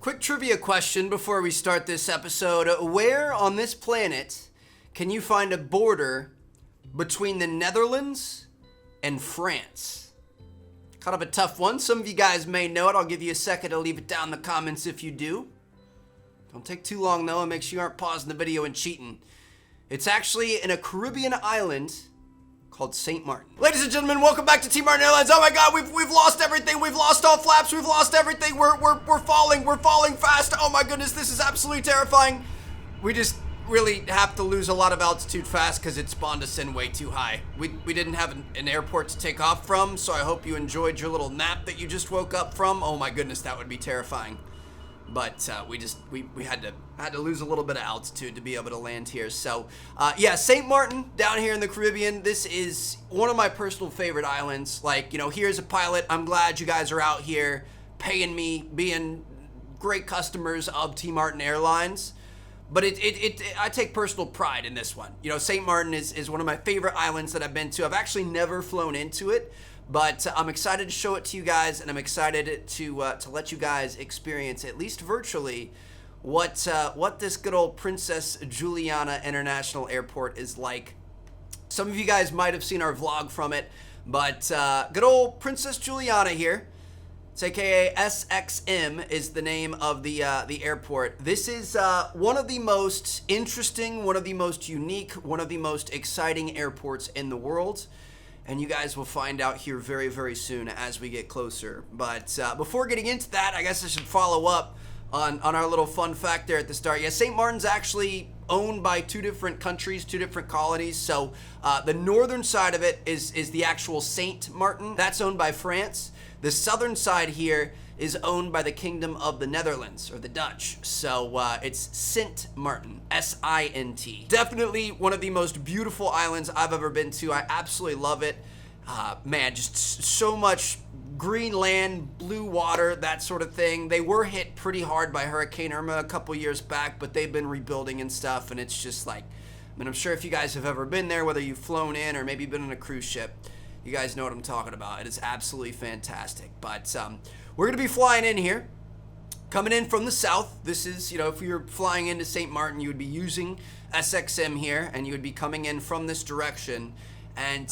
Quick trivia question before we start this episode. Where on this planet can you find a border between the Netherlands and France? Kind of a tough one. Some of you guys may know it. I'll give you a second to leave it down in the comments if you do. Don't take too long though, and make sure you aren't pausing the video and cheating. It's actually in a Caribbean island called St. Martin. Ladies and gentlemen, welcome back to Team Martin Airlines. Oh my God, we've lost everything. We've lost all flaps. We've lost everything. We're falling. We're falling fast. Oh my goodness, this is absolutely terrifying. We just really have to lose a lot of altitude fast because it spawned us in way too high. We didn't have an airport to take off from, so I hope you enjoyed your little nap that you just woke up from. Oh my goodness, that would be terrifying. But we had to lose a little bit of altitude to be able to land here. So yeah, St. Martin down here in the Caribbean. This is one of my personal favorite islands. Like, you know, here's a pilot. I'm glad you guys are out here paying me, being great customers of Team Martin Airlines. But I take personal pride in this one. You know, St. Martin is one of my favorite islands that I've been to. I've actually never flown into it. But I'm excited to show it to you guys, and I'm excited to let you guys experience, at least virtually, what this good old Princess Juliana International Airport is like. Some of you guys might have seen our vlog from it, but good old Princess Juliana here. It's aka SXM is the name of the airport. This is one of the most interesting, one of the most unique, one of the most exciting airports in the world. And you guys will find out here very, very soon as we get closer. But before getting into that, I guess I should follow up on our little fun fact there at the start. Yeah, St. Martin's actually owned by two different countries, two different colonies. So the northern side of it is the actual Saint Martin. That's owned by France. The southern side here is owned by the Kingdom of the Netherlands, or the Dutch. So it's Sint Maarten, S-I-N-T. Definitely one of the most beautiful islands I've ever been to. I absolutely love it. Man, just so much green land, blue water, that sort of thing. They were hit pretty hard by Hurricane Irma a couple years back, but they've been rebuilding and stuff, and it's just like, I mean, I'm sure if you guys have ever been there, whether you've flown in or maybe been on a cruise ship, you guys know what I'm talking about. It is absolutely fantastic. But we're going to be flying in here, coming in from the south. This is, you know, if you're flying into St. Martin, you would be using SXM here, and you would be coming in from this direction. And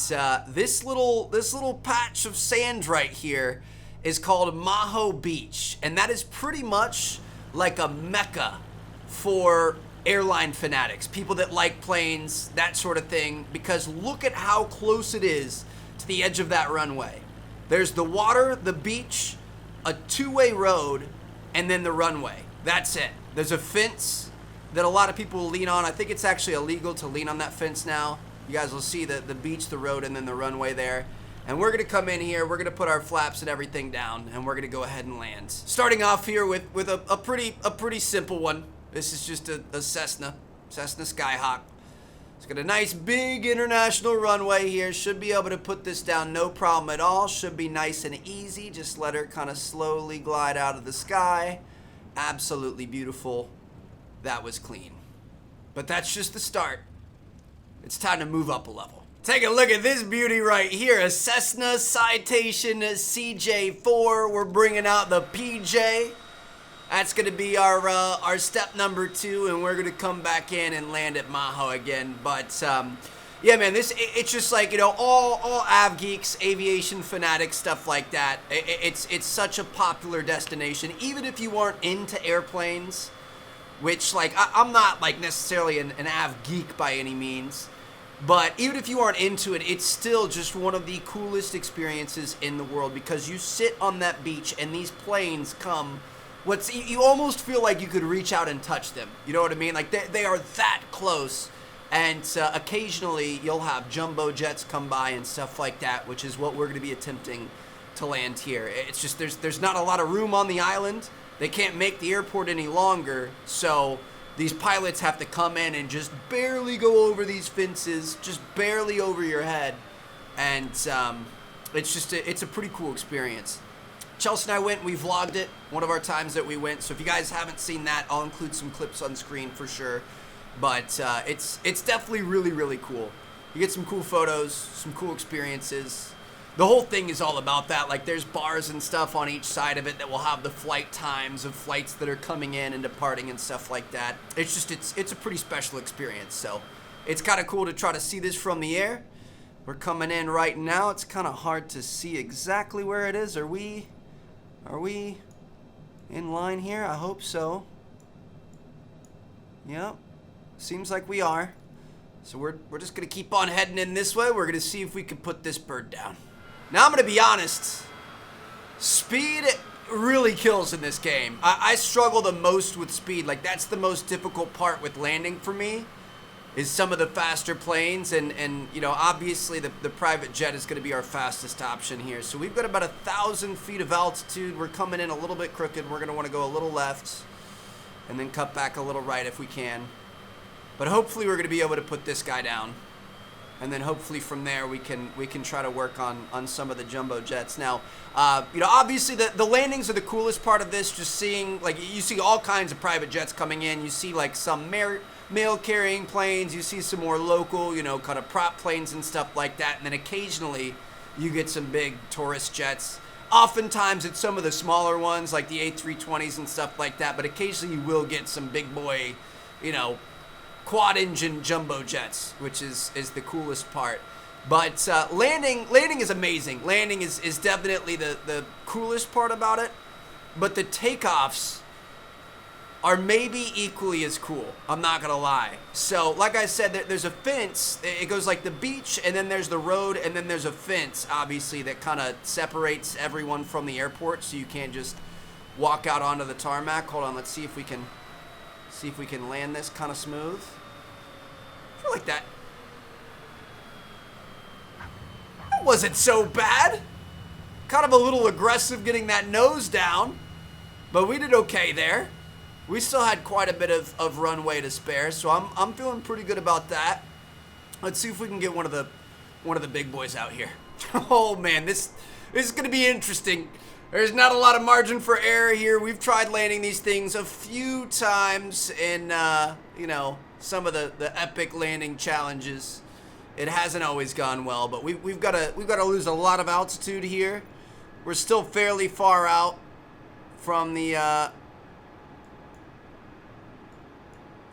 this little patch of sand right here is called MAHO Beach, and that is pretty much like a mecca for airline fanatics, people that like planes, that sort of thing, because look at how close it is to the edge of that runway. There's the water, the beach, a two-way road, and then the runway. That's it. There's a fence that a lot of people will lean on. I think it's actually illegal to lean on that fence now. You guys will see the beach, the road, and then the runway there. And we're gonna come in here, we're gonna put our flaps and everything down, and we're gonna go ahead and land. Starting off here with a pretty simple one. This is just a Cessna Skyhawk. It's got a nice big international runway here. Should be able to put this down no problem at all. Should be nice and easy. Just let her kind of slowly glide out of the sky. Absolutely beautiful. That was clean. But that's just the start. It's time to move up a level. Take a look at this beauty right here. A Cessna Citation CJ4. We're bringing out the PJ. That's going to be our step number 2, and we're going to come back in and land at MAHO again. But yeah, man, it's just like, you know, all av geeks, aviation fanatics, stuff like that. It's such a popular destination, even if you aren't into airplanes. Which, like, I'm not like necessarily an av geek by any means, but even if you aren't into it, it's still just one of the coolest experiences in the world, because you sit on that beach and these planes come. You almost feel like you could reach out and touch them. You know what I mean? Like they are that close. And occasionally you'll have jumbo jets come by and stuff like that, which is what we're going to be attempting to land here. It's just there's not a lot of room on the island. They can't make the airport any longer, so these pilots have to come in and just barely go over these fences, just barely over your head. And it's a pretty cool experience. Chelsea and I went, we vlogged it, one of our times that we went. So if you guys haven't seen that, I'll include some clips on screen for sure. But it's definitely really, really cool. You get some cool photos, some cool experiences. the whole thing is all about that. Like, there's bars and stuff on each side of it that will have the flight times of flights that are coming in and departing and stuff like that. It's just, it's a pretty special experience. So it's kind of cool to try to see this from the air. We're coming in right now. It's kind of hard to see exactly where it is. Are we in line here? I hope so. Yep. Seems like we are. So we're just gonna keep on heading in this way. We're gonna see if we can put this bird down. Now I'm gonna be honest, speed really kills in this game. I struggle the most with speed. Like, that's the most difficult part with landing for me, is some of the faster planes, and you know, obviously the private jet is gonna be our fastest option here. So we've got about 1,000 feet of altitude. We're coming in a little bit crooked. We're gonna wanna go a little left and then cut back a little right if we can. But hopefully we're gonna be able to put this guy down. And then hopefully from there we can try to work on some of the jumbo jets. Now, you know, obviously the landings are the coolest part of this. Just seeing, like, you see all kinds of private jets coming in. You see like some mail carrying planes. You see some more local, you know, kind of prop planes and stuff like that. And then occasionally you get some big tourist jets. Oftentimes it's some of the smaller ones like the A320s and stuff like that. But occasionally you will get some big boy, you know, quad engine jumbo jets, which is the coolest part. But landing is amazing. Landing is definitely the coolest part about it. But the takeoffs are maybe equally as cool. I'm not gonna lie. So like I said, there's a fence. It goes like the beach, and then there's the road, and then there's a fence, obviously, that kind of separates everyone from the airport, so you can't just walk out onto the tarmac. Hold on, let's see if we can land this kind of smooth. I feel like that wasn't so bad. Kind of a little aggressive getting that nose down, but we did okay there. We still had quite a bit of runway to spare, so I'm feeling pretty good about that. Let's see if we can get one of the big boys out here. Oh man, this is gonna be interesting. There's not a lot of margin for error here. We've tried landing these things a few times in, you know, some of the epic landing challenges. It hasn't always gone well, but we've got to lose a lot of altitude here. We're still fairly far out from the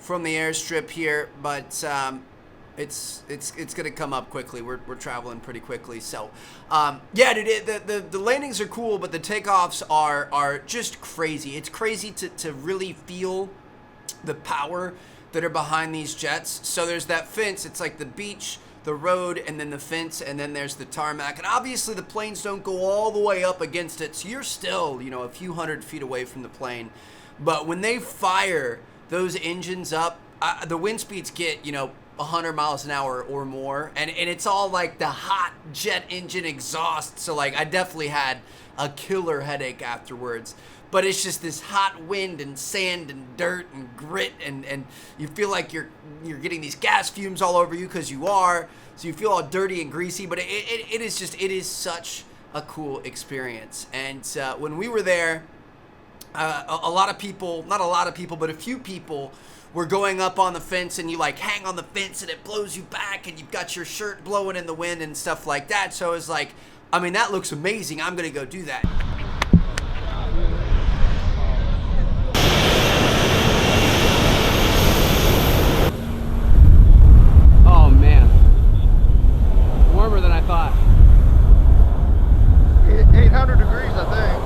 airstrip here, but it's gonna come up quickly. We're traveling pretty quickly, so yeah, dude, the landings are cool, but the takeoffs are just crazy. It's crazy to really feel the power that are behind these jets. So there's that fence. It's like the beach, the road, and then the fence, and then there's the tarmac. And obviously the planes don't go all the way up against it, so you're still, you know, a few hundred feet away from the plane. But when they fire those engines up, the wind speeds get, you know, 100 miles an hour or more, and it's all like the hot jet engine exhaust. So like, I definitely had a killer headache afterwards. But it's just this hot wind and sand and dirt and grit, and you feel like you're getting these gas fumes all over you, because you are. So you feel all dirty and greasy, but it is such a cool experience. And when we were there, a lot of people, not a lot of people, but a few people were going up on the fence, and you like hang on the fence and it blows you back, and you've got your shirt blowing in the wind and stuff like that. So I was like, I mean, that looks amazing. I'm gonna go do that. Oh man, warmer than I thought. 800 degrees, I think.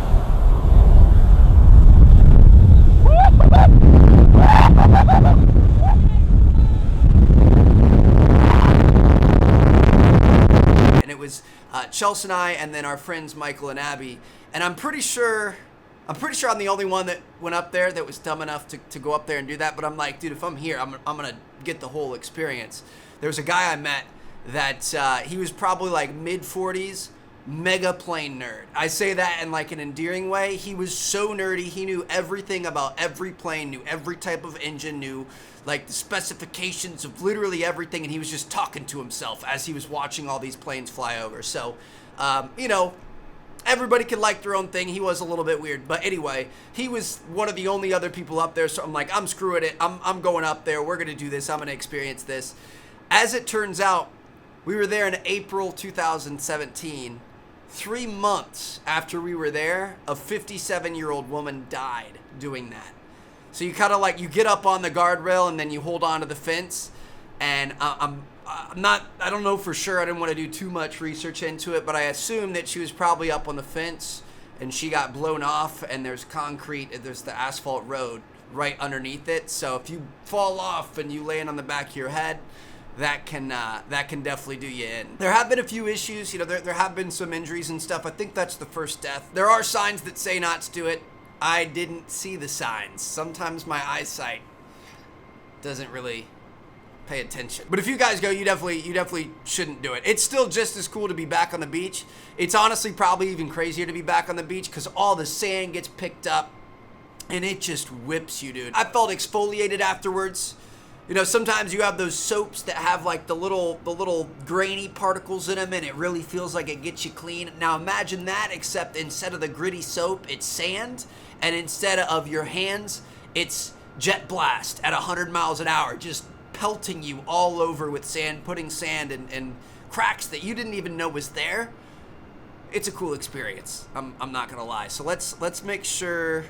And it was Chelsea and I, and then our friends Michael and Abby. And I'm pretty sure I'm the only one that went up there that was dumb enough to go up there and do that. But I'm like, dude, if I'm here, I'm gonna get the whole experience. There was a guy I met that he was probably like mid-40s, mega plane nerd. I say that in like an endearing way. He was so nerdy. He knew everything about every plane, knew every type of engine, knew like the specifications of literally everything, and he was just talking to himself as he was watching all these planes fly over. So, you know, everybody can like their own thing. He was a little bit weird, but anyway, he was one of the only other people up there. So I'm like, I'm screwing it. I'm going up there. We're gonna do this. I'm gonna experience this. As it turns out, we were there in April 2017. 3 months after we were there, a 57-year-old woman died doing that. So you kind of like, you get up on the guardrail and then you hold on to the fence. And I don't know for sure. I didn't want to do too much research into it, but I assume that she was probably up on the fence and she got blown off, and there's concrete, there's the asphalt road right underneath it. So if you fall off and you land on the back of your head, that can definitely do you in. There have been a few issues, you know, there have been some injuries and stuff. I think that's the first death. There are signs that say not to do it. I didn't see the signs. Sometimes my eyesight doesn't really pay attention. But if you guys go, you definitely shouldn't do it. It's still just as cool to be back on the beach. It's honestly probably even crazier to be back on the beach because all the sand gets picked up and it just whips you, dude. I felt exfoliated afterwards. You know, sometimes you have those soaps that have like the little grainy particles in them, and it really feels like it gets you clean. Now imagine that, except instead of the gritty soap, it's sand, and instead of your hands, it's jet blast at 100 miles an hour, just pelting you all over with sand, putting sand in cracks that you didn't even know was there. It's a cool experience. I'm not gonna lie. So let's make sure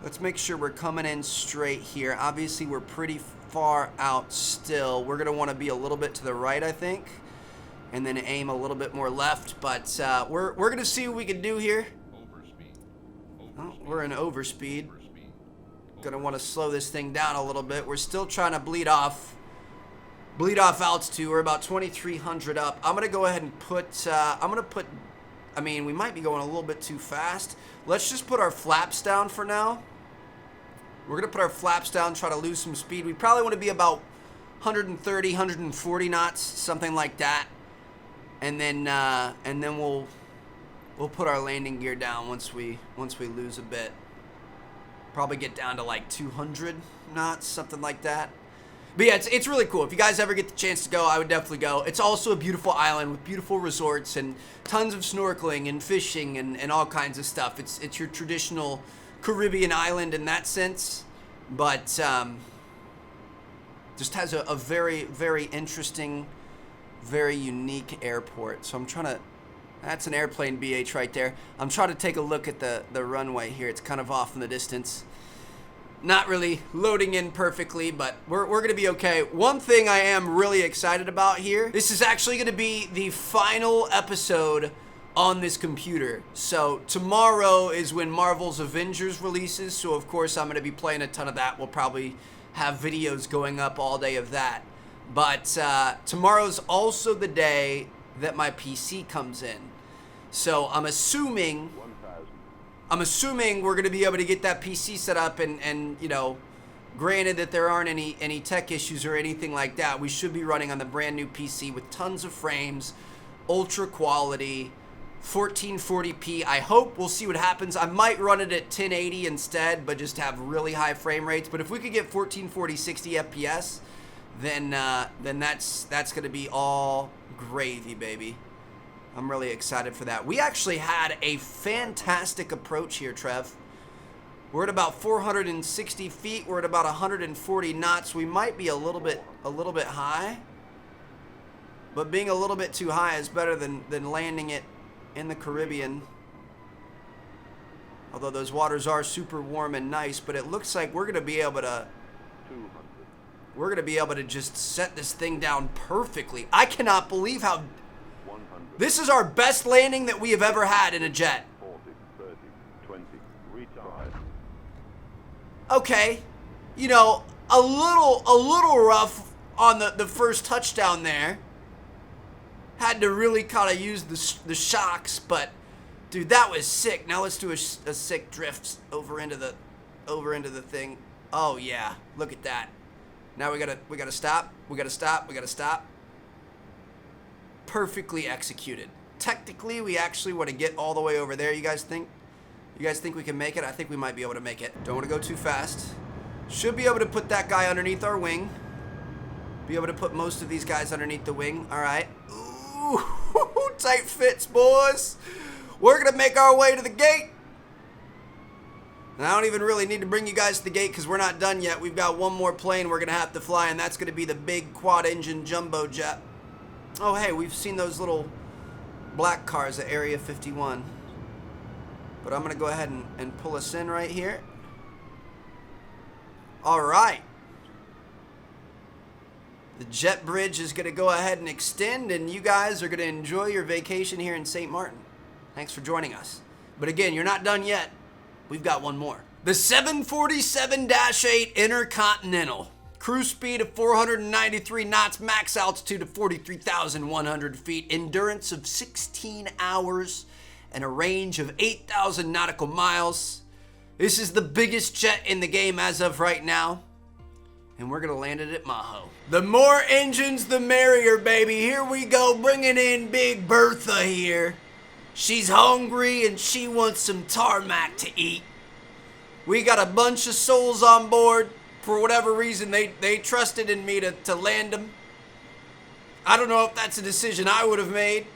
we're coming in straight here. Obviously, we're pretty far out still. We're gonna want to be a little bit to the right, I think, and then aim a little bit more left. But we're gonna see what we can do here. Oh, we're in overspeed. Gonna want to slow this thing down a little bit. We're still trying to bleed off altitude. We're about 2,300 up. I'm gonna go ahead and put. I mean, we might be going a little bit too fast. Let's just put our flaps down for now. We're gonna put our flaps down, try to lose some speed. We probably want to be about 130, 140 knots, something like that. And then we'll put our landing gear down once we lose a bit. Probably get down to like 200 knots, something like that. But yeah, it's really cool. If you guys ever get the chance to go, I would definitely go. It's also a beautiful island with beautiful resorts and tons of snorkeling and fishing and all kinds of stuff. It's your traditional Caribbean island in that sense, but just has a very, very interesting, very unique airport. So I'm trying to, that's an airplane BH right there. I'm trying to take a look at the runway here. It's kind of off in the distance. Not really loading in perfectly, but we're going to be okay. One thing I am really excited about here, this is actually going to be the final episode on this computer. So tomorrow is when Marvel's Avengers releases, so of course I'm going to be playing a ton of that. We'll probably have videos going up all day of that. But tomorrow's also the day that my PC comes in. So I'm assuming we're going to be able to get that PC set up and you know, granted that there aren't any tech issues or anything like that, we should be running on the brand new PC with tons of frames, ultra quality, 1440p. I hope. We'll see what happens. I might run it at 1080 instead, but just have really high frame rates. But if we could get 1440 60 FPS, then that's going to be all gravy, baby. I'm really excited for that. We actually had a fantastic approach here, Trev. We're at about 460 feet. We're at about 140 knots. We might be a little bit high, but being a little bit too high is better than landing it in the Caribbean. Although those waters are super warm and nice, but it looks like we're gonna be able to just set this thing down perfectly. I cannot believe how this is our best landing that we have ever had in a jet. 40, 30, 20, retard. Okay, you know, a little rough on the first touchdown there. Had to really kind of use the shocks, but dude, that was sick. Now let's do a sick drift over into the thing. Oh yeah, look at that. Now we gotta stop. We gotta stop. Perfectly executed. Technically, we actually want to get all the way over there. You guys think we can make it? I think we might be able to make it. Don't want to go too fast. Should be able to put that guy underneath our wing. Be able to put most of these guys underneath the wing. All right. Ooh, tight fits, boys. We're gonna make our way to the gate. And I don't even really need to bring you guys to the gate because we're not done yet. We've got one more plane we're gonna have to fly, and that's gonna be the big quad engine jumbo jet. Oh hey, we've seen those little black cars at Area 51. But I'm gonna go ahead and pull us in right here. All right. The jet bridge is gonna go ahead and extend, and you guys are gonna enjoy your vacation here in St. Martin. Thanks for joining us. But again, you're not done yet. We've got one more. The 747-8 Intercontinental. Cruise speed of 493 knots, max altitude of 43,100 feet, endurance of 16 hours, and a range of 8,000 nautical miles. This is the biggest jet in the game as of right now, and we're gonna land it at MAHO. The more engines, the merrier, baby. Here we go, bringing in Big Bertha here. She's hungry and she wants some tarmac to eat. We got a bunch of souls on board. For whatever reason, they trusted in me to land them. I don't know if that's a decision I would have made,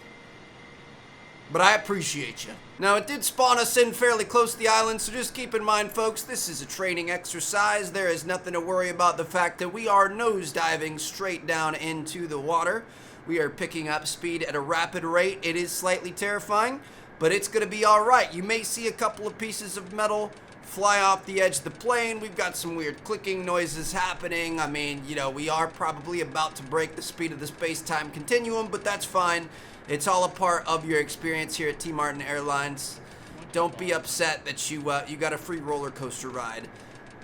but I appreciate you. Now, it did spawn us in fairly close to the island, so just keep in mind, folks, this is a training exercise. There is nothing to worry about the fact that we are nosediving straight down into the water. We are picking up speed at a rapid rate. It is slightly terrifying, but it's going to be all right. You may see a couple of pieces of metal fly off the edge of the plane. We've got some weird clicking noises happening. I mean, you know, we are probably about to break the speed of the space-time continuum, but that's fine. It's all a part of your experience here at MAARTEN Airlines. Don't be upset that you got a free roller coaster ride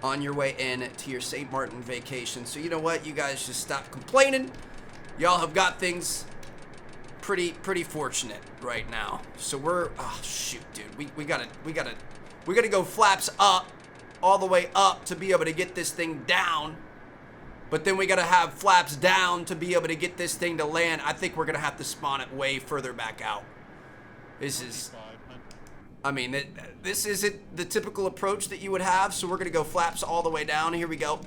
on your way in to your St. Martin vacation. So you know what? You guys just stop complaining. Y'all have got things pretty fortunate right now. So we're, oh shoot, dude, we gotta go flaps up, all the way up to be able to get this thing down. But then we gotta have flaps down to be able to get this thing to land. I think we're gonna have to spawn it way further back out. This is, I mean, this isn't the typical approach that you would have. So we're gonna go flaps all the way down. Here we go.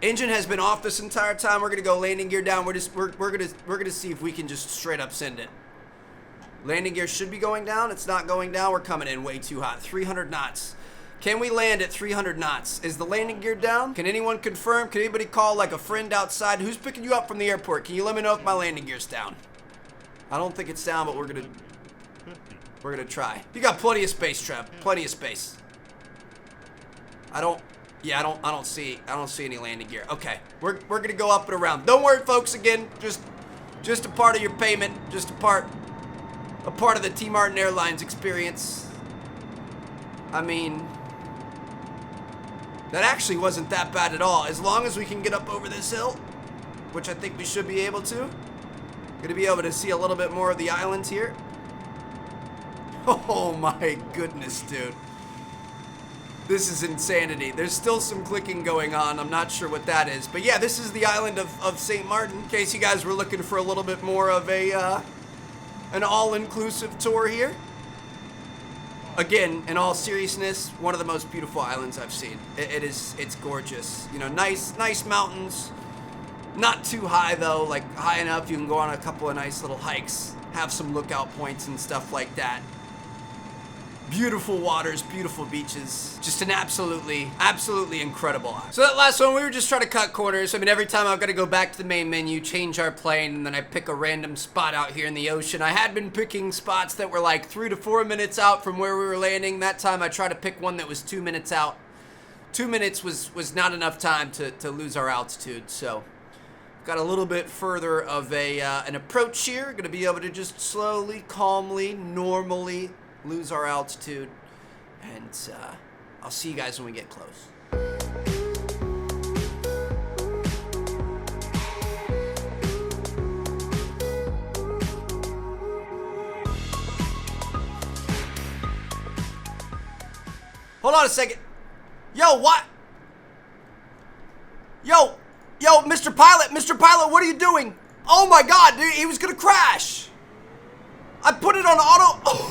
Engine has been off this entire time. We're gonna go landing gear down. We're gonna see if we can just straight up send it. Landing gear should be going down. It's not going down. We're coming in way too hot. 300 knots. Can we land at 300 knots? Is the landing gear down? Can anyone confirm? Can anybody call like a friend outside? Who's picking you up from the airport? Can you let me know if my landing gear's down? I don't think it's down, but we're gonna try. You got plenty of space, Trev. Plenty of space. I don't see any landing gear. Okay, we're gonna go up and around. Don't worry, folks. Again, just a part of your payment. Just a part of the MAARTEN Airlines experience. I mean, that actually wasn't that bad at all. As long as we can get up over this hill, which I think we should be able to. Gonna be able to see a little bit more of the islands here. Oh my goodness, dude. This is insanity. There's still some clicking going on. I'm not sure what that is. But yeah, this is the island of St. Martin. In case you guys were looking for a little bit more of an all-inclusive tour here. Again, in all seriousness, one of the most beautiful islands I've seen. It's gorgeous. You know, nice mountains. Not too high though, like high enough you can go on a couple of nice little hikes, have some lookout points and stuff like that. Beautiful waters, beautiful beaches. Just an absolutely incredible island. So that last one, we were just trying to cut corners. I mean, every time I've got to go back to the main menu, change our plane, and then I pick a random spot out here in the ocean. I had been picking spots that were like 3 to 4 minutes out from where we were landing. That time I tried to pick one that was 2 minutes out. 2 minutes was not enough time to lose our altitude, so got a little bit further of an approach here. Gonna be able to just slowly, calmly, normally lose our altitude, and I'll see you guys when we get close. Hold on a second. Yo, what? Yo, Mr. Pilot, what are you doing? Oh my God, dude, he was gonna crash. I put it on auto.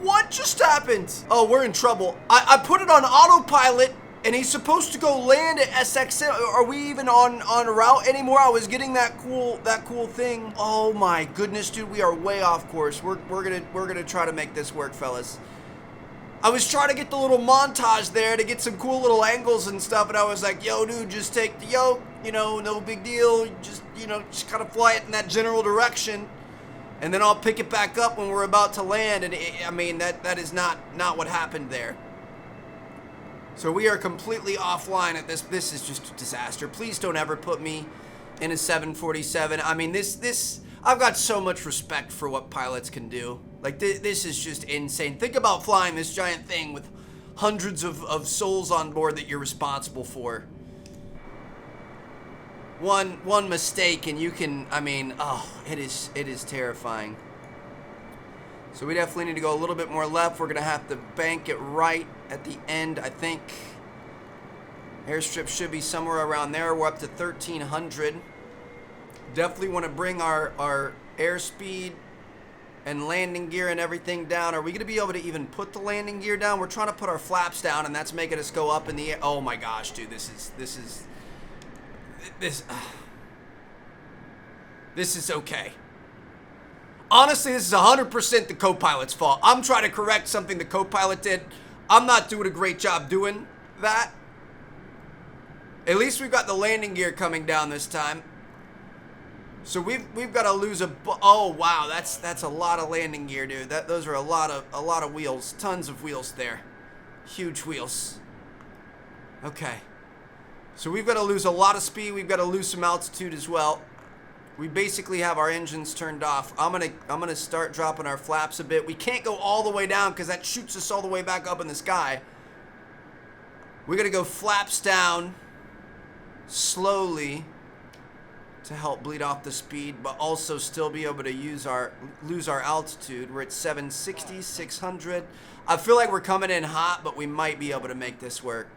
What just happened? Oh, we're in trouble. I put it on autopilot, and he's supposed to go land at SXM. Are we even on route anymore? I was getting that cool thing. Oh my goodness, dude, we are way off course. We're gonna try to make this work, fellas. I was trying to get the little montage there to get some cool little angles and stuff, and I was like, yo, dude, just take the yoke, you know, no big deal. Just kind of fly it in that general direction. and then I'll pick it back up when we're about to land. And I mean, that is not what happened there. So we are completely offline at this. This is just a disaster. Please don't ever put me in a 747. I mean, this I've got so much respect for what pilots can do. Like, this is just insane. Think about flying this giant thing with hundreds of souls on board that you're responsible for. One mistake and you can, I mean, oh, it is terrifying. So we definitely need to go a little bit more left. We're gonna have to bank it right at the end, I think. Airstrip should be somewhere around there. We're up to 1300. Definitely want to bring our airspeed and landing gear and everything down. Are we gonna be able to even put the landing gear down? We're trying to put our flaps down, and that's making us go up in the air. Oh my gosh, dude, this is okay. Honestly, this is 100% the co-pilot's fault. I'm trying to correct something the co-pilot did. I'm not doing a great job doing that. At least we've got the landing gear coming down this time. So we've got to lose oh wow, that's a lot of landing gear, dude. Those are a lot of wheels, tons of wheels there. Huge wheels. Okay. So we've got to lose a lot of speed. We've got to lose some altitude as well. We basically have our engines turned off. I'm gonna start dropping our flaps a bit. We can't go all the way down because that shoots us all the way back up in the sky. We're gonna go flaps down slowly to help bleed off the speed, but also still be able to lose our altitude. We're at 760, 600. I feel like we're coming in hot, but we might be able to make this work.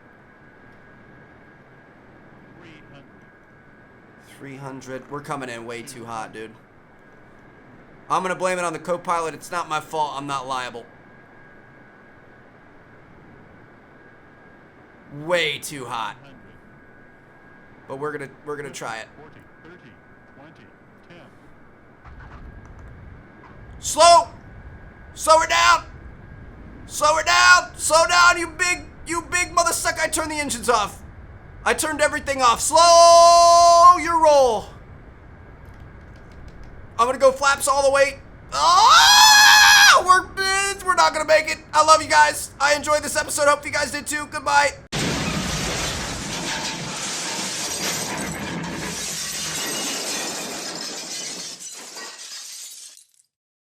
300. We're coming in way too hot, dude. I'm gonna blame it on the co-pilot. It's not my fault. I'm not liable. Way too hot. But we're gonna try it. 40, 30, 20, 10. Slow! Slow her down! Slow her down! Slow down, you big mother sucker! I turned the engines off. I turned everything off. Slow your roll. I'm gonna go flaps all the way. Ah! We're not gonna make it. I love you guys. I enjoyed this episode. Hope you guys did too. Goodbye.